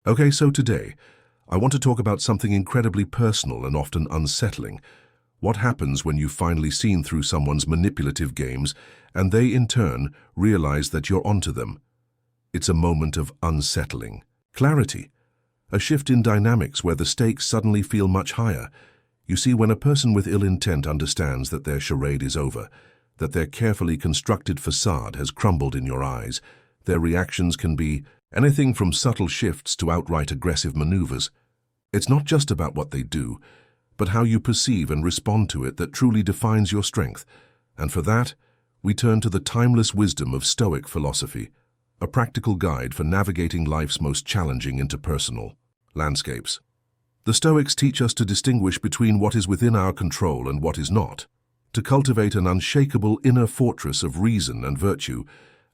Okay, so today, I want to talk about something incredibly personal and often unsettling. What happens when you've finally seen through someone's manipulative games and they, in turn, realize that you're onto them? It's a moment of unsettling clarity, a shift in dynamics where the stakes suddenly feel much higher. You see, when a person with ill intent understands that their charade is over, that their carefully constructed facade has crumbled in your eyes, their reactions can be anything from subtle shifts to outright aggressive maneuvers. It's not just about what they do, but how you perceive and respond to it that truly defines your strength. And for that, we turn to the timeless wisdom of Stoic philosophy, a practical guide for navigating life's most challenging interpersonal landscapes. The Stoics teach us to distinguish between what is within our control and what is not, to cultivate an unshakable inner fortress of reason and virtue,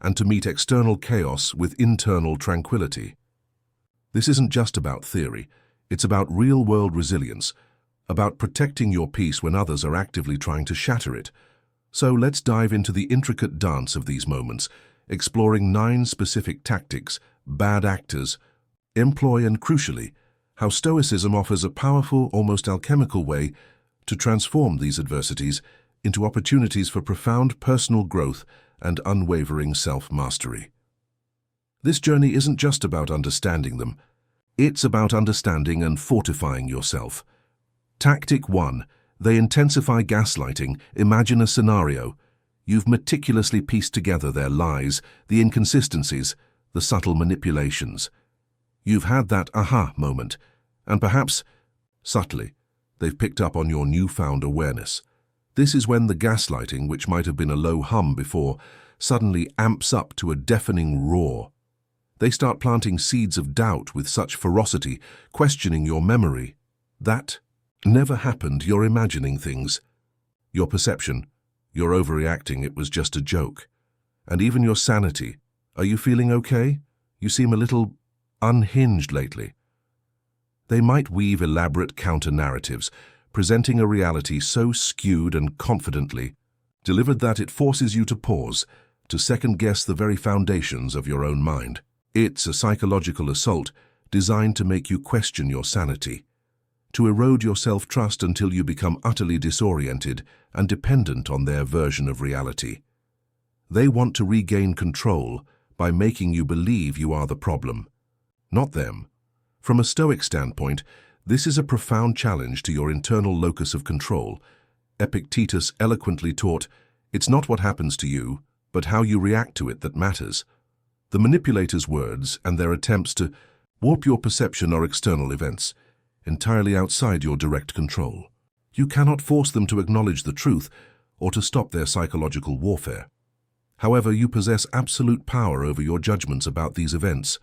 and to meet external chaos with internal tranquility. This isn't just about theory, it's about real-world resilience, about protecting your peace when others are actively trying to shatter it. So let's dive into the intricate dance of these moments, exploring 9 specific tactics bad actors employ and, crucially, how Stoicism offers a powerful, almost alchemical way to transform these adversities into opportunities for profound personal growth and unwavering self-mastery. This journey isn't just about understanding them, it's about understanding and fortifying yourself. Tactic 1. They intensify gaslighting. Imagine a scenario. You've meticulously pieced together their lies, the inconsistencies, the subtle manipulations. You've had that aha moment, and perhaps, subtly, they've picked up on your newfound awareness. This is when the gaslighting, which might have been a low hum before, suddenly amps up to a deafening roar. They start planting seeds of doubt with such ferocity, questioning your memory. That never happened. You're imagining things. Your perception, you're overreacting, it was just a joke. And even your sanity. Are you feeling okay? You seem a little unhinged lately. They might weave elaborate counter-narratives, presenting a reality so skewed and confidently delivered that it forces you to pause, to second-guess the very foundations of your own mind. It's a psychological assault designed to make you question your sanity, to erode your self-trust until you become utterly disoriented and dependent on their version of reality. They want to regain control by making you believe you are the problem, not them. From a Stoic standpoint, this is a profound challenge to your internal locus of control. Epictetus eloquently taught, it's not what happens to you, but how you react to it that matters. The manipulator's words and their attempts to warp your perception are external events, entirely outside your direct control. You cannot force them to acknowledge the truth or to stop their psychological warfare. However, you possess absolute power over your judgments about these events.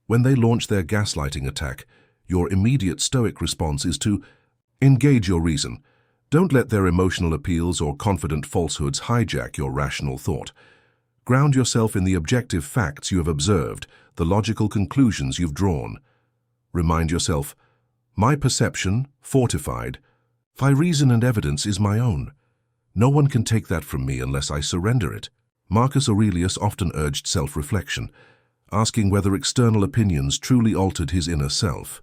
When they launch their gaslighting attack, your immediate Stoic response is to engage your reason. Don't let their emotional appeals or confident falsehoods hijack your rational thought. Ground yourself in the objective facts you have observed, the logical conclusions you've drawn. Remind yourself, my perception, fortified by reason and evidence, is my own. No one can take that from me unless I surrender it. Marcus Aurelius often urged self-reflection, asking whether external opinions truly altered his inner self.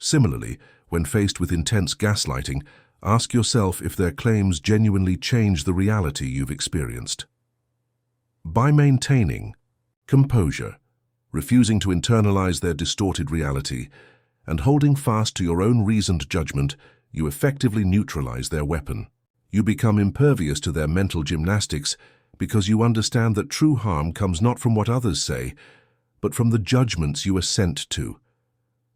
Similarly, when faced with intense gaslighting, ask yourself if their claims genuinely change the reality you've experienced. By maintaining composure, refusing to internalize their distorted reality, and holding fast to your own reasoned judgment, you effectively neutralize their weapon. You become impervious to their mental gymnastics because you understand that true harm comes not from what others say, but from the judgments you assent to.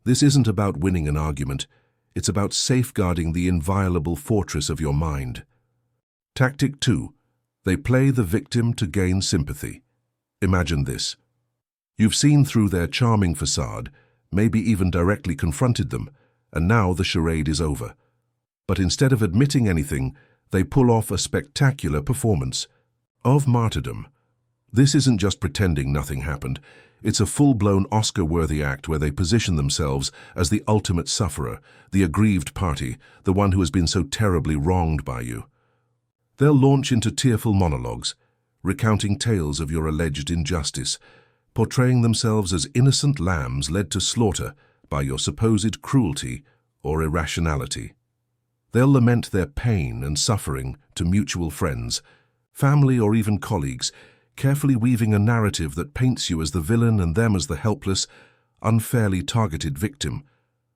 This isn't about winning an argument, it's about safeguarding the inviolable fortress of your mind. Tactic 2. They play the victim to gain sympathy. Imagine this. You've seen through their charming facade, maybe even directly confronted them, and now the charade is over. But instead of admitting anything, they pull off a spectacular performance of martyrdom. This isn't just pretending nothing happened. It's a full-blown Oscar-worthy act where they position themselves as the ultimate sufferer, the aggrieved party, the one who has been so terribly wronged by you. They'll launch into tearful monologues, recounting tales of your alleged injustice, portraying themselves as innocent lambs led to slaughter by your supposed cruelty or irrationality. They'll lament their pain and suffering to mutual friends, family, or even colleagues, carefully weaving a narrative that paints you as the villain and them as the helpless, unfairly targeted victim.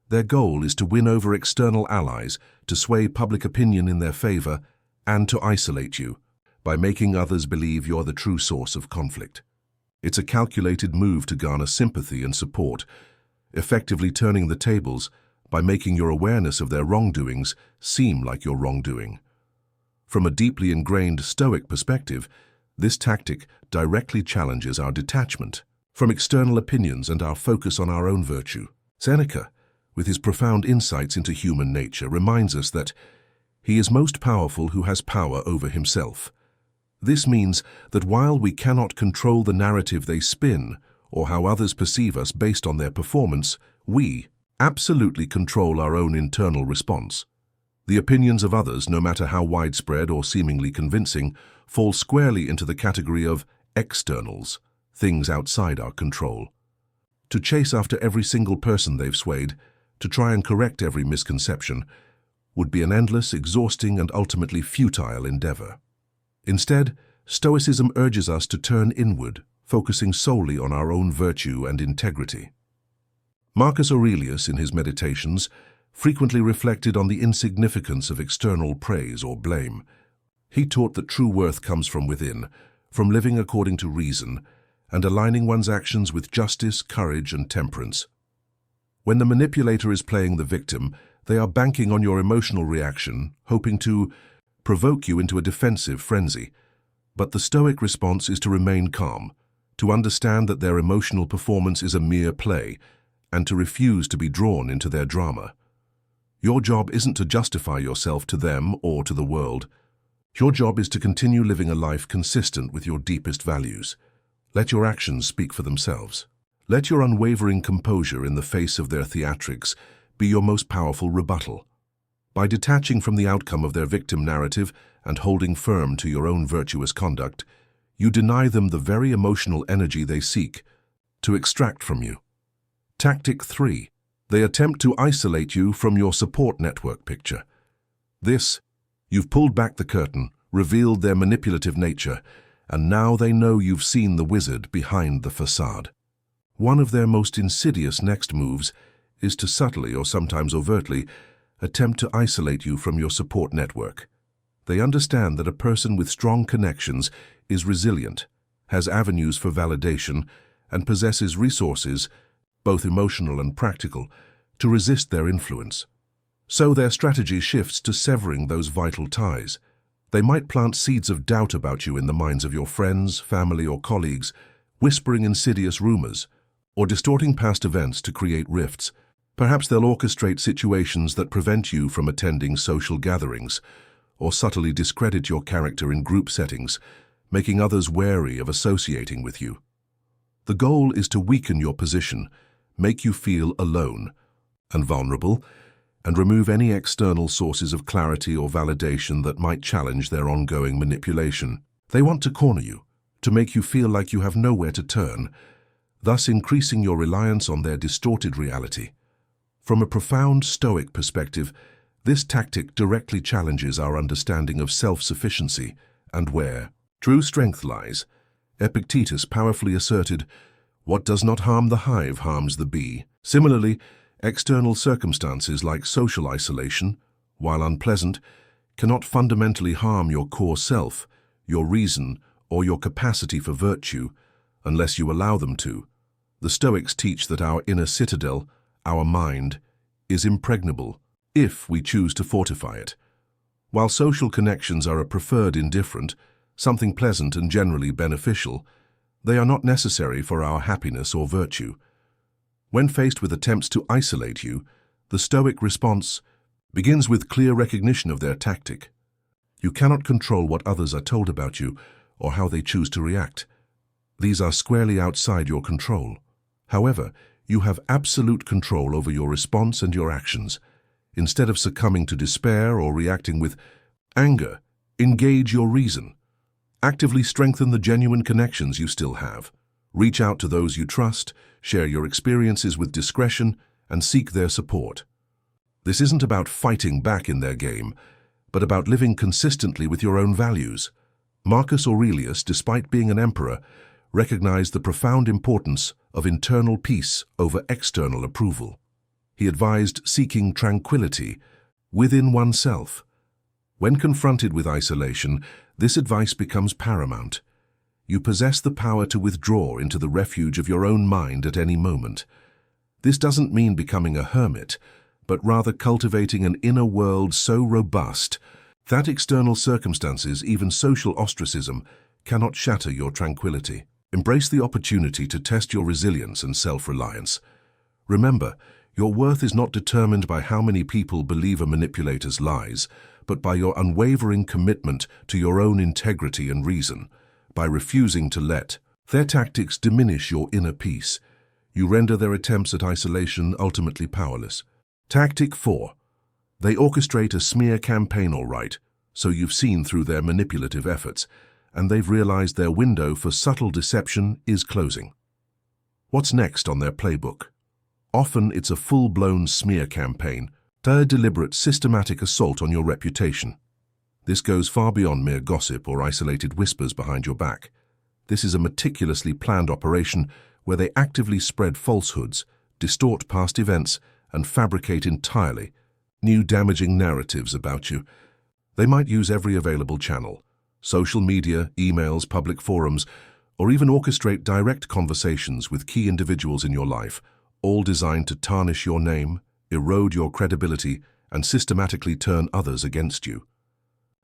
Their goal is to win over external allies, to sway public opinion in their favor, and to isolate you by making others believe you're the true source of conflict. It's a calculated move to garner sympathy and support, effectively turning the tables by making your awareness of their wrongdoings seem like your wrongdoing. From a deeply ingrained Stoic perspective, this tactic directly challenges our detachment from external opinions and our focus on our own virtue. Seneca, with his profound insights into human nature, reminds us that he is most powerful who has power over himself. This means that while we cannot control the narrative they spin or how others perceive us based on their performance, we absolutely control our own internal response. The opinions of others, no matter how widespread or seemingly convincing, fall squarely into the category of externals, things outside our control. To chase after every single person they've swayed, to try and correct every misconception, would be an endless, exhausting, and ultimately futile endeavor. Instead, Stoicism urges us to turn inward, focusing solely on our own virtue and integrity. Marcus Aurelius, in his Meditations, frequently reflected on the insignificance of external praise or blame. He taught that true worth comes from within, from living according to reason, and aligning one's actions with justice, courage, and temperance. When the manipulator is playing the victim, they are banking on your emotional reaction, hoping to provoke you into a defensive frenzy. But the Stoic response is to remain calm, to understand that their emotional performance is a mere play, and to refuse to be drawn into their drama. Your job isn't to justify yourself to them or to the world. Your job is to continue living a life consistent with your deepest values. Let your actions speak for themselves. Let your unwavering composure in the face of their theatrics be your most powerful rebuttal. By detaching from the outcome of their victim narrative and holding firm to your own virtuous conduct, you deny them the very emotional energy they seek to extract from you. Tactic 3. They attempt to isolate you from your support network picture. You've pulled back the curtain, revealed their manipulative nature, and now they know you've seen the wizard behind the facade. One of their most insidious next moves is to subtly, or sometimes overtly, attempt to isolate you from your support network. They understand that a person with strong connections is resilient, has avenues for validation, and possesses resources, both emotional and practical, to resist their influence. So their strategy shifts to severing those vital ties. They might plant seeds of doubt about you in the minds of your friends, family, or colleagues, whispering insidious rumors, or distorting past events to create rifts. Perhaps they'll orchestrate situations that prevent you from attending social gatherings, or subtly discredit your character in group settings, making others wary of associating with you. The goal is to weaken your position, make you feel alone and vulnerable, and remove any external sources of clarity or validation that might challenge their ongoing manipulation. They want to corner you, to make you feel like you have nowhere to turn, thus increasing your reliance on their distorted reality. From a profound Stoic perspective, this tactic directly challenges our understanding of self-sufficiency and where true strength lies. Epictetus powerfully asserted, "What does not harm the hive harms the bee." Similarly, external circumstances like social isolation, while unpleasant, cannot fundamentally harm your core self, your reason, or your capacity for virtue, unless you allow them to. The Stoics teach that our inner citadel, our mind, is impregnable if we choose to fortify it. While social connections are a preferred indifferent, something pleasant and generally beneficial, they are not necessary for our happiness or virtue. When faced with attempts to isolate you, the Stoic response begins with clear recognition of their tactic. You cannot control what others are told about you or how they choose to react. These are squarely outside your control. However, you have absolute control over your response and your actions. Instead of succumbing to despair or reacting with anger, engage your reason. Actively strengthen the genuine connections you still have. Reach out to those you trust, share your experiences with discretion, and seek their support. This isn't about fighting back in their game, but about living consistently with your own values. Marcus Aurelius, despite being an emperor, recognized the profound importance of internal peace over external approval. He advised seeking tranquility within oneself. When confronted with isolation, this advice becomes paramount. You possess the power to withdraw into the refuge of your own mind at any moment. This doesn't mean becoming a hermit, but rather cultivating an inner world so robust that external circumstances, even social ostracism, cannot shatter your tranquility. Embrace the opportunity to test your resilience and self-reliance. Remember, your worth is not determined by how many people believe a manipulator's lies, but by your unwavering commitment to your own integrity and reason. By refusing to let their tactics diminish your inner peace, you render their attempts at isolation ultimately powerless. Tactic 4. They orchestrate a smear campaign, all right, so you've seen through their manipulative efforts, and they've realized their window for subtle deception is closing. What's next on their playbook? Often it's a full-blown smear campaign, a deliberate, systematic assault on your reputation. This goes far beyond mere gossip or isolated whispers behind your back. This is a meticulously planned operation where they actively spread falsehoods, distort past events, and fabricate entirely new damaging narratives about you. They might use every available channel: social media, emails, public forums, or even orchestrate direct conversations with key individuals in your life, all designed to tarnish your name, erode your credibility, and systematically turn others against you.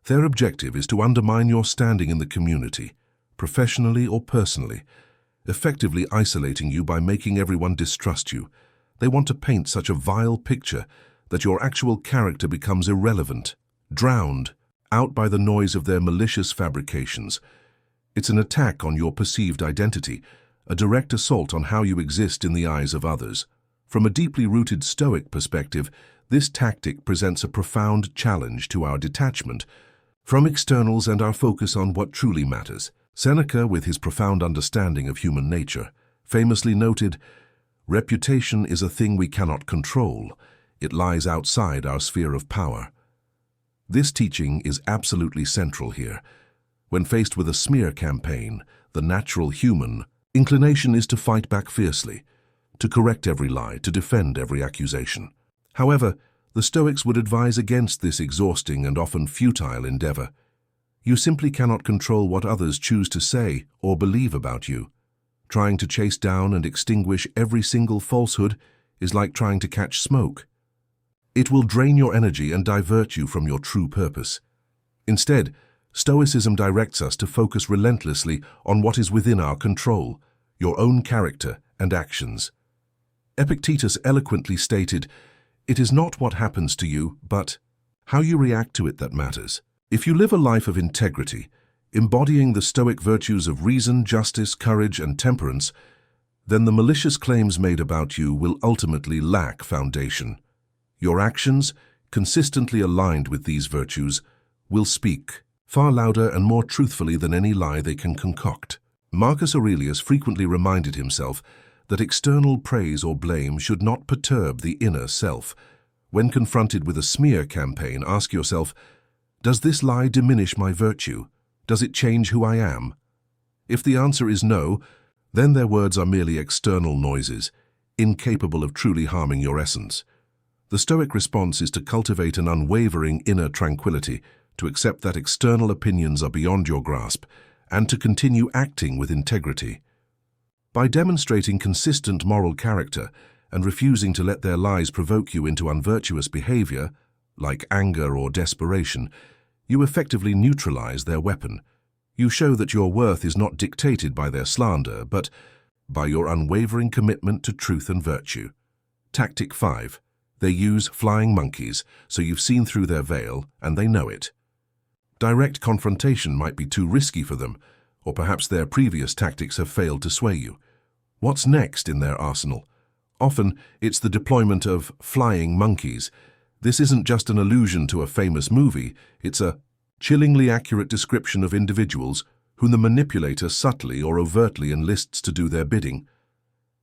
Their objective is to undermine your standing in the community, professionally or personally, effectively isolating you by making everyone distrust you. They want to paint such a vile picture that your actual character becomes irrelevant, drowned out by the noise of their malicious fabrications. It's an attack on your perceived identity, a direct assault on how you exist in the eyes of others. From a deeply rooted Stoic perspective, this tactic presents a profound challenge to our detachment from externals and our focus on what truly matters. Seneca, with his profound understanding of human nature, famously noted, "Reputation is a thing we cannot control. It lies outside our sphere of power." This teaching is absolutely central here. When faced with a smear campaign, the natural human inclination is to fight back fiercely, to correct every lie, to defend every accusation. However, the Stoics would advise against this exhausting and often futile endeavor. You simply cannot control what others choose to say or believe about you. Trying to chase down and extinguish every single falsehood is like trying to catch smoke. It will drain your energy and divert you from your true purpose. Instead, Stoicism directs us to focus relentlessly on what is within our control, your own character and actions. Epictetus eloquently stated, "It is not what happens to you, but how you react to it that matters." If you live a life of integrity, embodying the Stoic virtues of reason, justice, courage, and temperance, then the malicious claims made about you will ultimately lack foundation. Your actions, consistently aligned with these virtues, will speak far louder and more truthfully than any lie they can concoct. Marcus Aurelius frequently reminded himself that external praise or blame should not perturb the inner self. When confronted with a smear campaign, ask yourself, does this lie diminish my virtue? Does it change who I am? If the answer is no, then their words are merely external noises, incapable of truly harming your essence. The Stoic response is to cultivate an unwavering inner tranquility, to accept that external opinions are beyond your grasp, and to continue acting with integrity. By demonstrating consistent moral character and refusing to let their lies provoke you into unvirtuous behavior, like anger or desperation, you effectively neutralize their weapon. You show that your worth is not dictated by their slander, but by your unwavering commitment to truth and virtue. Tactic 5. They use flying monkeys, so you've seen through their veil, and they know it. Direct confrontation might be too risky for them, or perhaps their previous tactics have failed to sway you. What's next in their arsenal? Often, it's the deployment of flying monkeys. This isn't just an allusion to a famous movie, it's a chillingly accurate description of individuals whom the manipulator subtly or overtly enlists to do their bidding.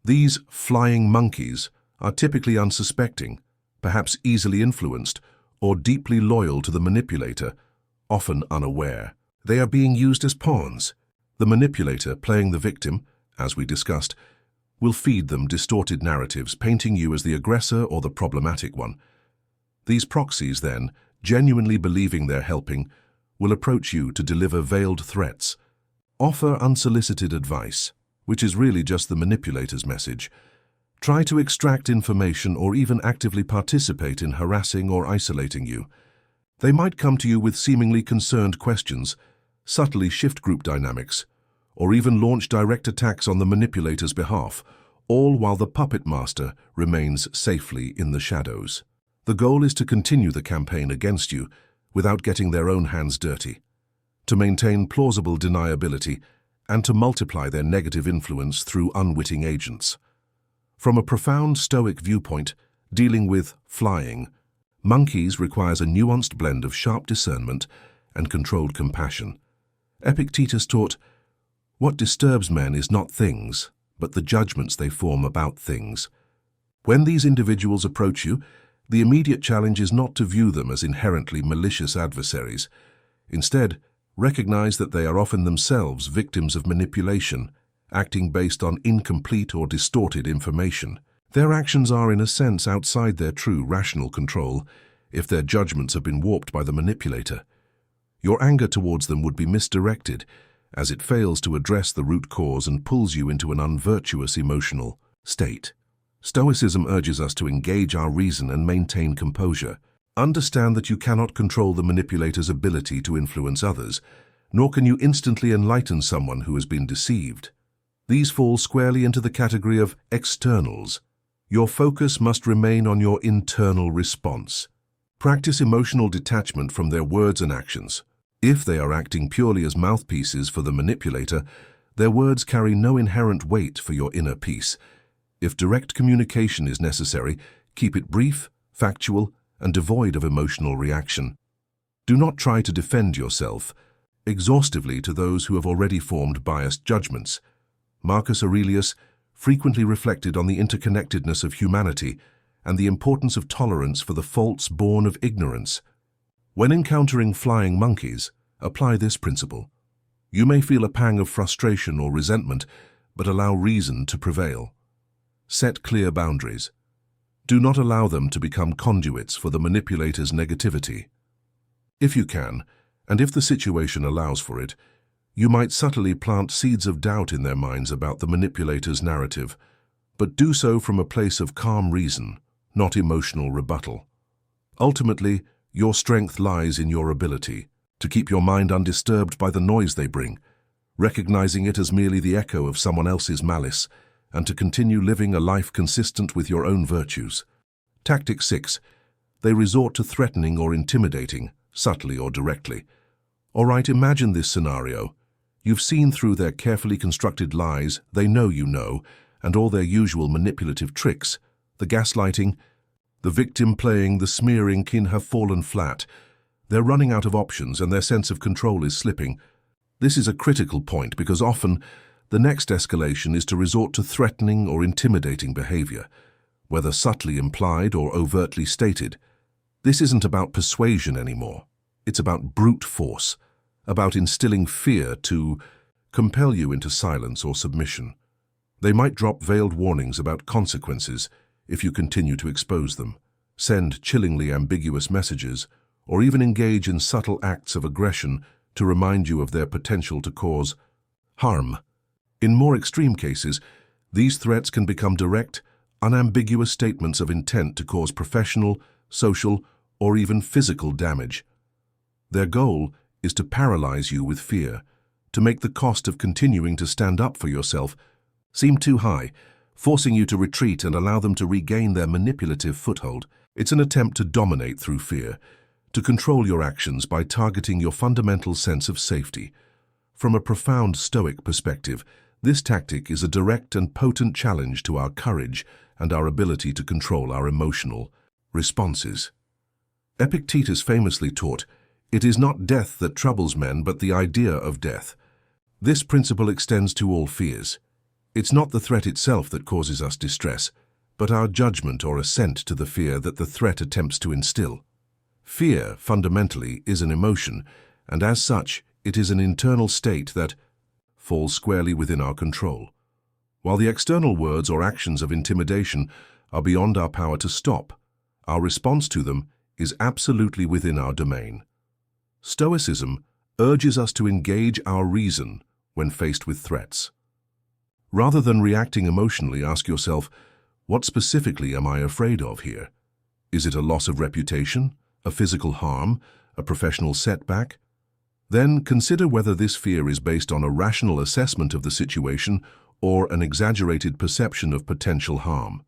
These flying monkeys are typically unsuspecting, perhaps easily influenced, or deeply loyal to the manipulator, often unaware. They are being used as pawns. The manipulator, playing the victim, as we discussed, will feed them distorted narratives, painting you as the aggressor or the problematic one. These proxies, then, genuinely believing they're helping, will approach you to deliver veiled threats, offer unsolicited advice, which is really just the manipulator's message, try to extract information or even actively participate in harassing or isolating you. They might come to you with seemingly concerned questions, subtly shift group dynamics, or even launch direct attacks on the manipulator's behalf, all while the puppet master remains safely in the shadows. The goal is to continue the campaign against you without getting their own hands dirty, to maintain plausible deniability, and to multiply their negative influence through unwitting agents. From a profound Stoic viewpoint, dealing with flying monkeys requires a nuanced blend of sharp discernment and controlled compassion. Epictetus taught, "What disturbs men is not things, but the judgments they form about things." When these individuals approach you, the immediate challenge is not to view them as inherently malicious adversaries. Instead, recognize that they are often themselves victims of manipulation, acting based on incomplete or distorted information. Their actions are, in a sense, outside their true rational control if their judgments have been warped by the manipulator. Your anger towards them would be misdirected, as it fails to address the root cause and pulls you into an unvirtuous emotional state. Stoicism urges us to engage our reason and maintain composure. Understand that you cannot control the manipulator's ability to influence others, nor can you instantly enlighten someone who has been deceived. These fall squarely into the category of externals. Your focus must remain on your internal response. Practice emotional detachment from their words and actions. If they are acting purely as mouthpieces for the manipulator, their words carry no inherent weight for your inner peace. If direct communication is necessary, keep it brief, factual, and devoid of emotional reaction. Do not try to defend yourself exhaustively to those who have already formed biased judgments. Marcus Aurelius frequently reflected on the interconnectedness of humanity and the importance of tolerance for the faults born of ignorance. When encountering flying monkeys, apply this principle. You may feel a pang of frustration or resentment, but allow reason to prevail. Set clear boundaries. Do not allow them to become conduits for the manipulator's negativity. If you can, and if the situation allows for it, you might subtly plant seeds of doubt in their minds about the manipulator's narrative, but do so from a place of calm reason, not emotional rebuttal. Ultimately, your strength lies in your ability to keep your mind undisturbed by the noise they bring, recognizing it as merely the echo of someone else's malice, and to continue living a life consistent with your own virtues. Tactic 6. They resort to threatening or intimidating, subtly or directly. All right, imagine this scenario. You've seen through their carefully constructed lies, they know you know, and all their usual manipulative tricks. The gaslighting, the victim playing, the smearing can have fallen flat. They're running out of options and their sense of control is slipping. This is a critical point because often the next escalation is to resort to threatening or intimidating behavior, whether subtly implied or overtly stated. This isn't about persuasion anymore. It's about brute force, about instilling fear to compel you into silence or submission. They might drop veiled warnings about consequences if you continue to expose them, send chillingly ambiguous messages, or even engage in subtle acts of aggression to remind you of their potential to cause harm. In more extreme cases, these threats can become direct, unambiguous statements of intent to cause professional, social, or even physical damage. Their goal is to paralyze you with fear, to make the cost of continuing to stand up for yourself seem too high, forcing you to retreat and allow them to regain their manipulative foothold. It's an attempt to dominate through fear, to control your actions by targeting your fundamental sense of safety. From a profound Stoic perspective, this tactic is a direct and potent challenge to our courage and our ability to control our emotional responses. Epictetus famously taught, "It is not death that troubles men, but the idea of death." This principle extends to all fears. It's not the threat itself that causes us distress, but our judgment or assent to the fear that the threat attempts to instill. Fear, fundamentally, is an emotion, and as such, it is an internal state that falls squarely within our control. While the external words or actions of intimidation are beyond our power to stop, our response to them is absolutely within our domain. Stoicism urges us to engage our reason when faced with threats. Rather than reacting emotionally, ask yourself, what specifically am I afraid of here? Is it a loss of reputation, a physical harm, a professional setback? Then consider whether this fear is based on a rational assessment of the situation or an exaggerated perception of potential harm.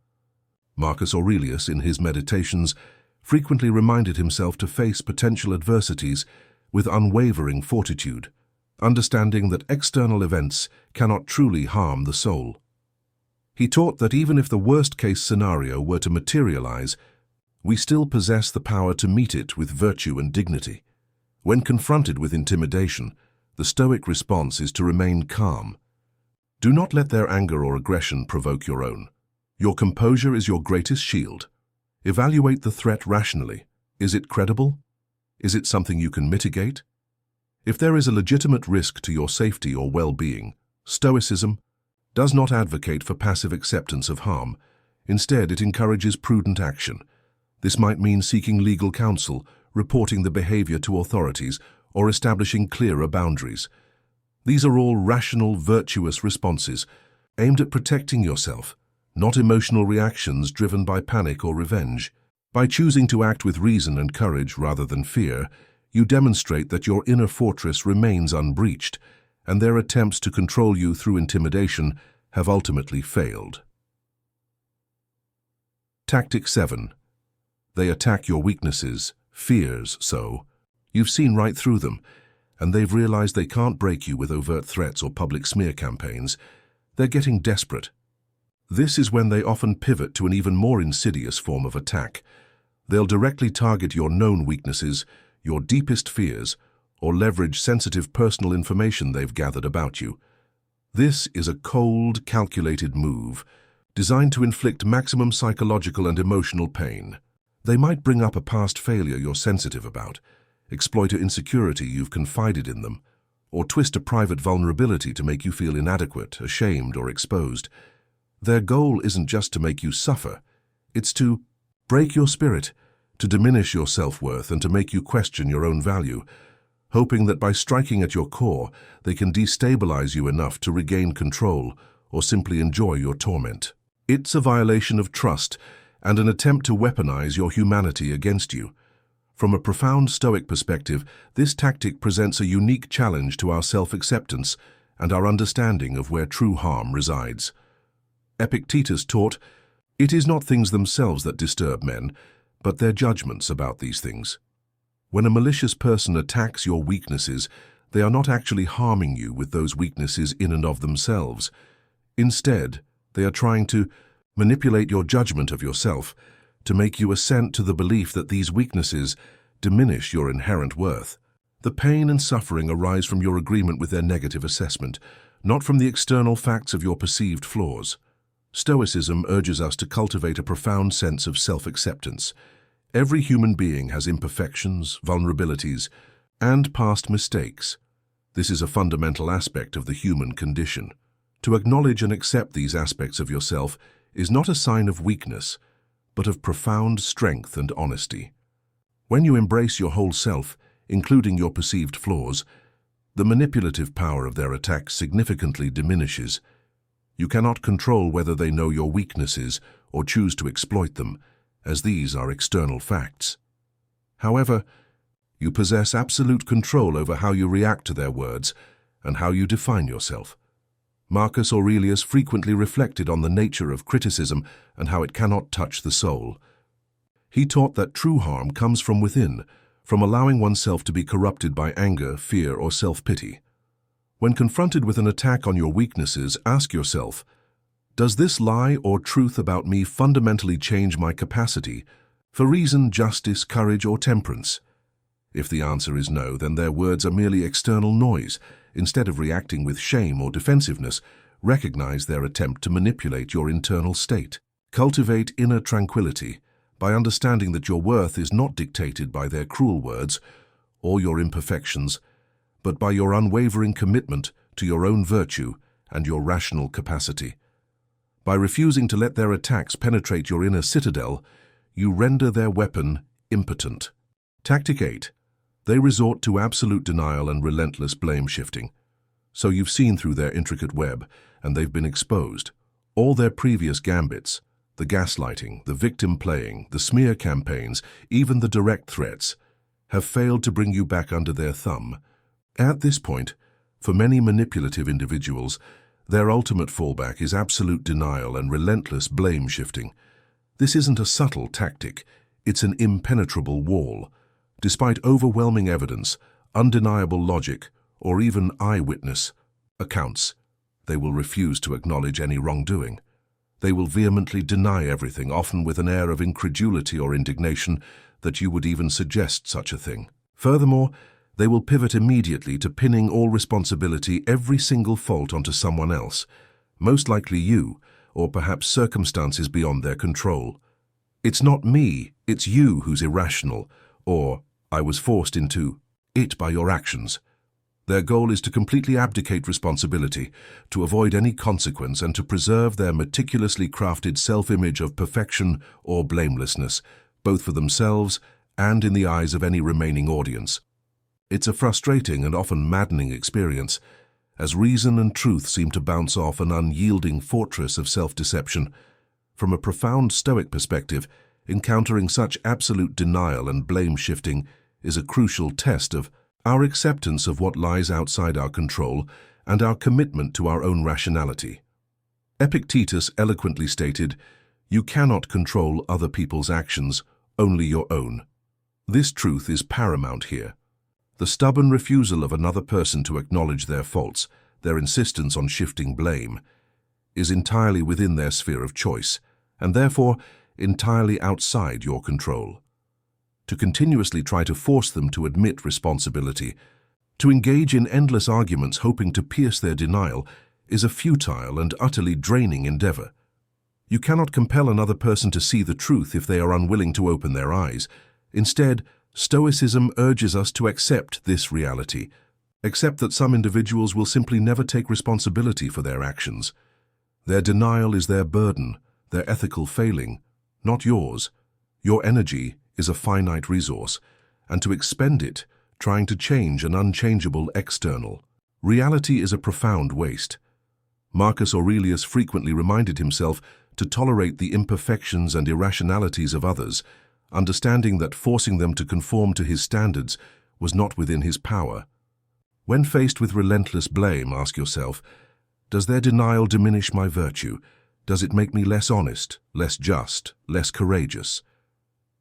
Marcus Aurelius, in his Meditations, frequently reminded himself to face potential adversities with unwavering fortitude, understanding that external events cannot truly harm the soul. He taught that even if the worst-case scenario were to materialize, we still possess the power to meet it with virtue and dignity. When confronted with intimidation, the Stoic response is to remain calm. Do not let their anger or aggression provoke your own. Your composure is your greatest shield. Evaluate the threat rationally. Is it credible? Is it something you can mitigate? If there is a legitimate risk to your safety or well-being, Stoicism does not advocate for passive acceptance of harm. Instead, it encourages prudent action. This might mean seeking legal counsel, reporting the behavior to authorities, or establishing clearer boundaries. These are all rational, virtuous responses aimed at protecting yourself, not emotional reactions driven by panic or revenge. By choosing to act with reason and courage rather than fear, you demonstrate that your inner fortress remains unbreached, and their attempts to control you through intimidation have ultimately failed. Tactic 7. They attack your weaknesses, fears, so you've seen right through them, and they've realized they can't break you with overt threats or public smear campaigns. They're getting desperate. This is when they often pivot to an even more insidious form of attack. They'll directly target your known weaknesses, your deepest fears, or leverage sensitive personal information they've gathered about you. This is a cold, calculated move designed to inflict maximum psychological and emotional pain. They might bring up a past failure you're sensitive about, exploit an insecurity you've confided in them, or twist a private vulnerability to make you feel inadequate, ashamed, or exposed. Their goal isn't just to make you suffer, it's to break your spirit, to diminish your self-worth, and to make you question your own value, hoping that by striking at your core, they can destabilize you enough to regain control or simply enjoy your torment. It's a violation of trust and an attempt to weaponize your humanity against you. From a profound Stoic perspective, this tactic presents a unique challenge to our self-acceptance and our understanding of where true harm resides. Epictetus taught, "It is not things themselves that disturb men, but their judgments about these things." When a malicious person attacks your weaknesses, they are not actually harming you with those weaknesses in and of themselves. Instead, they are trying to manipulate your judgment of yourself, to make you assent to the belief that these weaknesses diminish your inherent worth. The pain and suffering arise from your agreement with their negative assessment, not from the external facts of your perceived flaws. Stoicism urges us to cultivate a profound sense of self-acceptance. Every human being has imperfections, vulnerabilities, and past mistakes. This is a fundamental aspect of the human condition. To acknowledge and accept these aspects of yourself is not a sign of weakness, but of profound strength and honesty. When you embrace your whole self, including your perceived flaws, the manipulative power of their attacks significantly diminishes. You cannot control whether they know your weaknesses or choose to exploit them, as these are external facts. However, you possess absolute control over how you react to their words and how you define yourself. Marcus Aurelius frequently reflected on the nature of criticism and how it cannot touch the soul. He taught that true harm comes from within, from allowing oneself to be corrupted by anger, fear, or self-pity. When confronted with an attack on your weaknesses, ask yourself, does this lie or truth about me fundamentally change my capacity for reason, justice, courage, or temperance? If the answer is no, then their words are merely external noise. Instead of reacting with shame or defensiveness, recognize their attempt to manipulate your internal state. Cultivate inner tranquility by understanding that your worth is not dictated by their cruel words or your imperfections, but by your unwavering commitment to your own virtue and your rational capacity. By refusing to let their attacks penetrate your inner citadel, you render their weapon impotent. Tactic 8. They resort to absolute denial and relentless blame-shifting. So you've seen through their intricate web, and they've been exposed. All their previous gambits, the gaslighting, the victim playing, the smear campaigns, even the direct threats, have failed to bring you back under their thumb. At this point, for many manipulative individuals, their ultimate fallback is absolute denial and relentless blame-shifting. This isn't a subtle tactic, it's an impenetrable wall. Despite overwhelming evidence, undeniable logic, or even eyewitness accounts, they will refuse to acknowledge any wrongdoing. They will vehemently deny everything, often with an air of incredulity or indignation that you would even suggest such a thing. Furthermore, they will pivot immediately to pinning all responsibility, every single fault onto someone else, most likely you, or perhaps circumstances beyond their control. It's not me, it's you who's irrational, or I was forced into it by your actions. Their goal is to completely abdicate responsibility, to avoid any consequence, and to preserve their meticulously crafted self-image of perfection or blamelessness, both for themselves and in the eyes of any remaining audience. It's a frustrating and often maddening experience, as reason and truth seem to bounce off an unyielding fortress of self-deception. From a profound Stoic perspective, encountering such absolute denial and blame-shifting is a crucial test of our acceptance of what lies outside our control and our commitment to our own rationality. Epictetus eloquently stated, "You cannot control other people's actions, only your own." This truth is paramount here. The stubborn refusal of another person to acknowledge their faults, their insistence on shifting blame, is entirely within their sphere of choice, and therefore entirely outside your control. To continuously try to force them to admit responsibility, to engage in endless arguments hoping to pierce their denial, is a futile and utterly draining endeavor. You cannot compel another person to see the truth if they are unwilling to open their eyes. Instead, Stoicism urges us to accept this reality, accept that some individuals will simply never take responsibility for their actions. Their denial is their burden, their ethical failing, not yours. Your energy is a finite resource, and to expend it, trying to change an unchangeable external reality is a profound waste. Marcus Aurelius frequently reminded himself to tolerate the imperfections and irrationalities of others, understanding that forcing them to conform to his standards was not within his power. When faced with relentless blame, ask yourself, does their denial diminish my virtue? Does it make me less honest, less just, less courageous?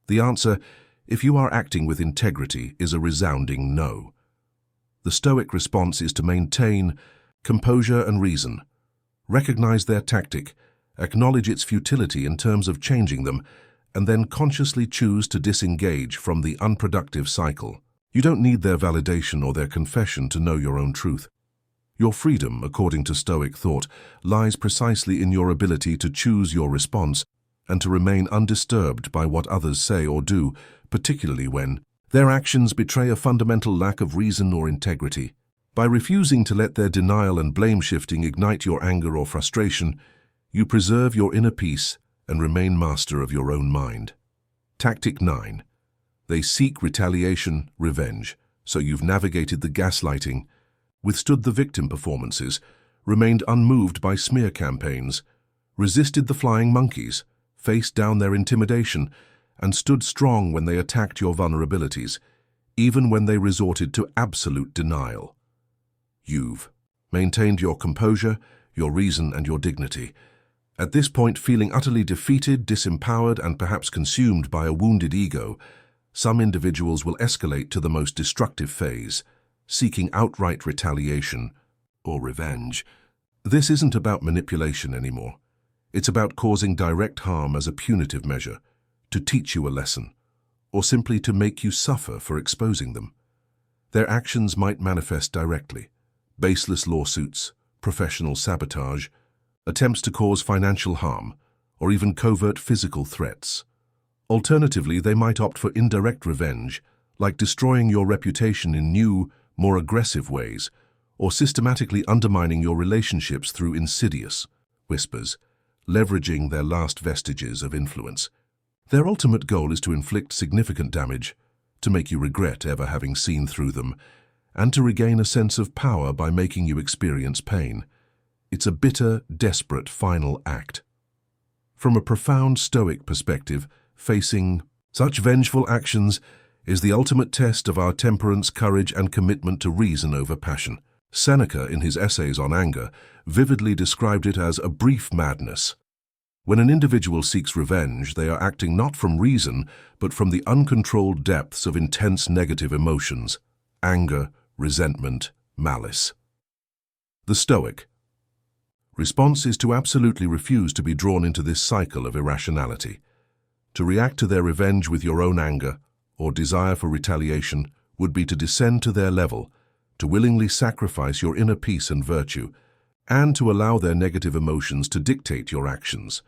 The answer, if you are acting with integrity, is a resounding no. The Stoic response is to maintain composure and reason. Recognize their tactic, acknowledge its futility in terms of changing them, and then consciously choose to disengage from the unproductive cycle. You don't need their validation or their confession to know your own truth. Your freedom, according to Stoic thought, lies precisely in your ability to choose your response and to remain undisturbed by what others say or do, particularly when their actions betray a fundamental lack of reason or integrity. By refusing to let their denial and blame-shifting ignite your anger or frustration, you preserve your inner peace and remain master of your own mind. Tactic 9. They seek retaliation, revenge. So you've navigated the gaslighting, withstood the victim performances, remained unmoved by smear campaigns, resisted the flying monkeys, faced down their intimidation, and stood strong when they attacked your vulnerabilities, even when they resorted to absolute denial. You've maintained your composure, your reason, and your dignity. At this point, feeling utterly defeated, disempowered, and perhaps consumed by a wounded ego, some individuals will escalate to the most destructive phase, seeking outright retaliation or revenge. This isn't about manipulation anymore. It's about causing direct harm as a punitive measure, to teach you a lesson. or simply to make you suffer for exposing them. Their actions might manifest directly: baseless lawsuits, professional sabotage, attempts to cause financial harm, or even covert physical threats. Alternatively, they might opt for indirect revenge, like destroying your reputation in new, more aggressive ways, or systematically undermining your relationships through insidious whispers, leveraging their last vestiges of influence. Their ultimate goal is to inflict significant damage, to make you regret ever having seen through them, and to regain a sense of power by making you experience pain. It's a bitter, desperate final act. From a profound Stoic perspective, facing such vengeful actions is the ultimate test of our temperance, courage, and commitment to reason over passion. Seneca, in his essays on anger, vividly described it as a brief madness. When an individual seeks revenge, they are acting not from reason, but from the uncontrolled depths of intense negative emotions: anger, resentment, malice. The Stoic response is to absolutely refuse to be drawn into this cycle of irrationality. To react to their revenge with your own anger or desire for retaliation would be to descend to their level, to willingly sacrifice your inner peace and virtue, and to allow their negative emotions to dictate your actions.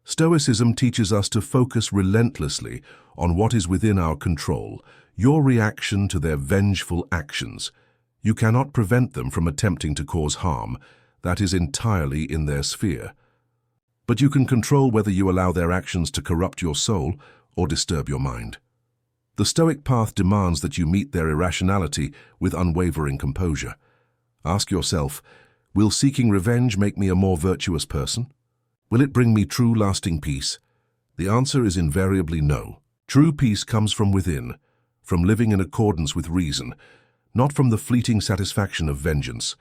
Stoicism teaches us to focus relentlessly on what is within our control, your reaction to their vengeful actions. You cannot prevent them from attempting to cause harm. That is entirely in their sphere. But you can control whether you allow their actions to corrupt your soul or disturb your mind. The Stoic path demands that you meet their irrationality with unwavering composure. Ask yourself, will seeking revenge make me a more virtuous person? Will it bring me true lasting peace? The answer is invariably no. True peace comes from within, from living in accordance with reason, not from the fleeting satisfaction of vengeance.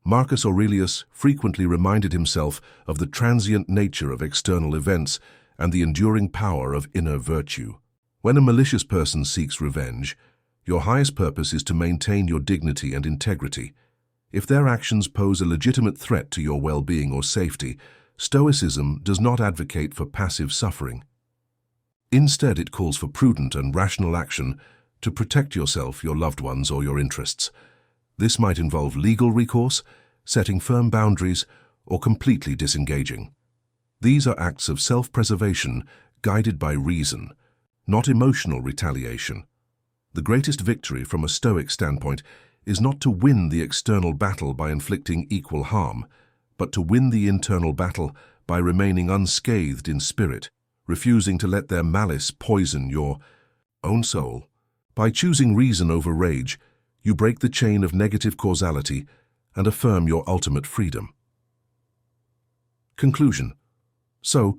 Marcus Aurelius frequently reminded himself of the transient nature of external events and the enduring power of inner virtue. When a malicious person seeks revenge, your highest purpose is to maintain your dignity and integrity. If their actions pose a legitimate threat to your well-being or safety, Stoicism does not advocate for passive suffering. Instead, it calls for prudent and rational action to protect yourself, your loved ones, or your interests. This might involve legal recourse, setting firm boundaries, or completely disengaging. These are acts of self-preservation guided by reason, not emotional retaliation. The greatest victory from a Stoic standpoint is not to win the external battle by inflicting equal harm, but to win the internal battle by remaining unscathed in spirit, refusing to let their malice poison your own soul. By choosing reason over rage, you break the chain of negative causality and affirm your ultimate freedom. Conclusion. So,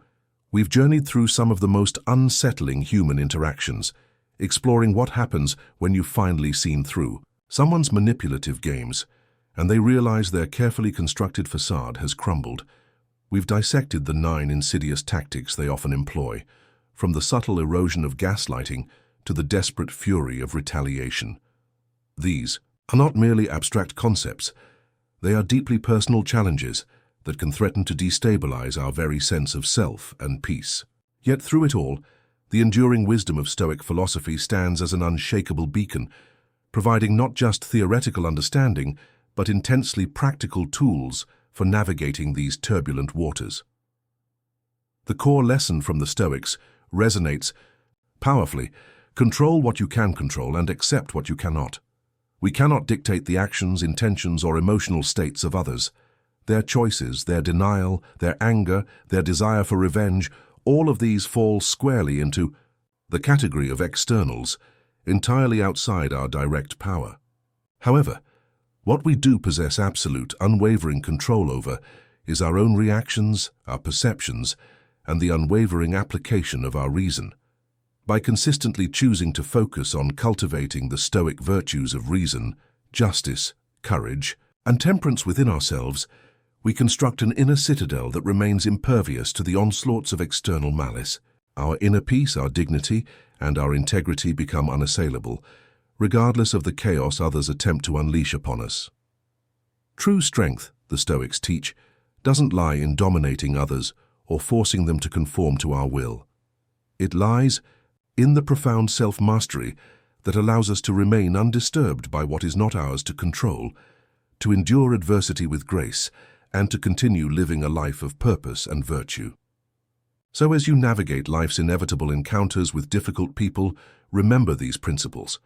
we've journeyed through some of the most unsettling human interactions, exploring what happens when you've finally seen through someone's manipulative games, and they realize their carefully constructed facade has crumbled. We've dissected the 9 insidious tactics they often employ, from the subtle erosion of gaslighting to the desperate fury of retaliation. These are not merely abstract concepts. They are deeply personal challenges that can threaten to destabilize our very sense of self and peace. Yet through it all, the enduring wisdom of Stoic philosophy stands as an unshakable beacon, providing not just theoretical understanding, but intensely practical tools for navigating these turbulent waters. The core lesson from the Stoics resonates powerfully: control what you can control and accept what you cannot. We cannot dictate the actions, intentions, or emotional states of others. Their choices, their denial, their anger, their desire for revenge, all of these fall squarely into the category of externals, entirely outside our direct power. However, what we do possess absolute, unwavering control over is our own reactions, our perceptions, and the unwavering application of our reason. By consistently choosing to focus on cultivating the Stoic virtues of reason, justice, courage, and temperance within ourselves, we construct an inner citadel that remains impervious to the onslaughts of external malice. Our inner peace, our dignity, and our integrity become unassailable, regardless of the chaos others attempt to unleash upon us. True strength, the Stoics teach, doesn't lie in dominating others or forcing them to conform to our will. It lies in the profound self-mastery that allows us to remain undisturbed by what is not ours to control, to endure adversity with grace, and to continue living a life of purpose and virtue. So as you navigate life's inevitable encounters with difficult people, remember these principles.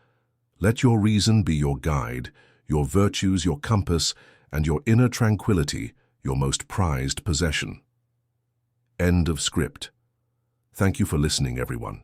Let your reason be your guide, your virtues your compass, and your inner tranquility your most prized possession. End of script. Thank you for listening, everyone.